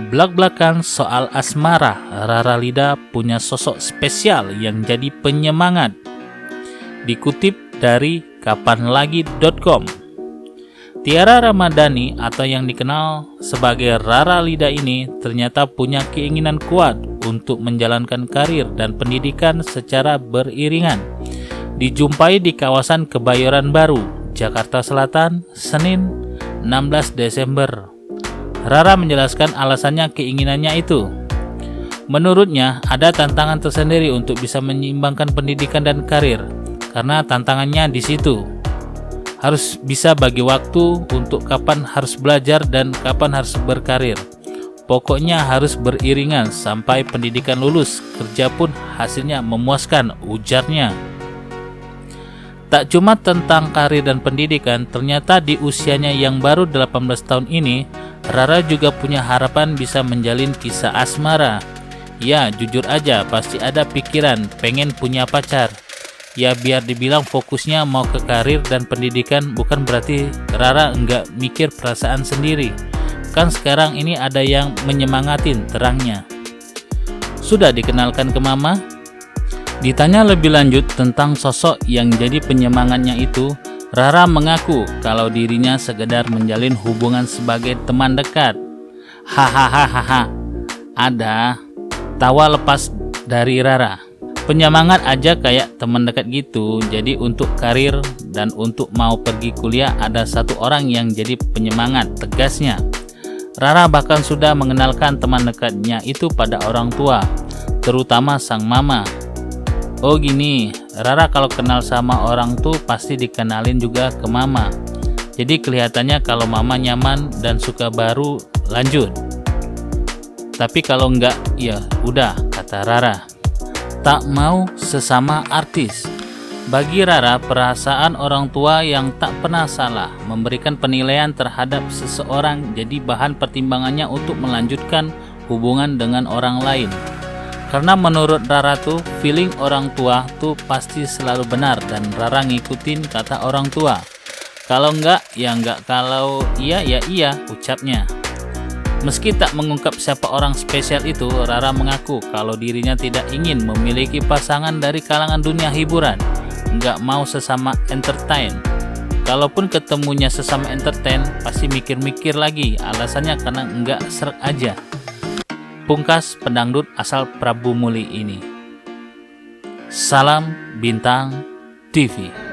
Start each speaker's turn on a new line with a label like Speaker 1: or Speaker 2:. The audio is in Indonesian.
Speaker 1: Blak-blakan soal asmara, Rara Lida punya sosok spesial yang jadi penyemangat. Dikutip dari kapanlagi.com. Tiara Ramadhani atau yang dikenal sebagai Rara Lida ini ternyata punya keinginan kuat untuk menjalankan karir dan pendidikan secara beriringan. Dijumpai di kawasan Kebayoran Baru, Jakarta Selatan, Senin 16 Desember. Rara menjelaskan alasannya keinginannya itu. Menurutnya, ada tantangan tersendiri untuk bisa menyeimbangkan pendidikan dan karir, karena tantangannya di situ. Harus bisa bagi waktu untuk kapan harus belajar dan kapan harus berkarir. Pokoknya harus beriringan sampai pendidikan lulus, kerja pun hasilnya memuaskan, ujarnya. Tak cuma tentang karir dan pendidikan, ternyata di usianya yang baru 18 tahun ini, Rara juga punya harapan bisa menjalin kisah asmara. Ya, jujur aja pasti ada pikiran pengen punya pacar. Ya biar dibilang fokusnya mau ke karir dan pendidikan, bukan berarti Rara enggak mikir perasaan sendiri. Kan sekarang ini ada yang menyemangatin, terangnya. Sudah dikenalkan ke mama? Ditanya lebih lanjut tentang sosok yang jadi penyemangatnya itu, Rara mengaku kalau dirinya sekedar menjalin hubungan sebagai teman dekat. Hahaha, ada tawa lepas dari Rara. Penyemangat aja kayak teman dekat gitu. Jadi untuk karir dan untuk mau pergi kuliah ada satu orang yang jadi penyemangat, tegasnya. Rara bahkan sudah mengenalkan teman dekatnya itu pada orang tua, terutama sang mama. Oh gini, Rara kalau kenal sama orang tuh pasti dikenalin juga ke mama. Jadi kelihatannya kalau mama nyaman dan suka baru lanjut. Tapi kalau enggak, ya udah, kata Rara. Tak mau sesama artis. Bagi Rara, perasaan orang tua yang tak pernah salah memberikan penilaian terhadap seseorang jadi bahan pertimbangannya untuk melanjutkan hubungan dengan orang lain. Karena menurut Rara tuh, feeling orang tua tuh pasti selalu benar dan Rara ngikutin kata orang tua. Kalau enggak, ya enggak. Kalau iya, ya iya, ucapnya. Meski tak mengungkap siapa orang spesial itu, Rara mengaku kalau dirinya tidak ingin memiliki pasangan dari kalangan dunia hiburan. Enggak mau sesama entertain. Kalaupun ketemunya sesama entertain, pasti mikir-mikir lagi. Alasannya karena enggak srek aja. Pungkas pendangdut asal Prabu Muli ini. Salam Bintang TV.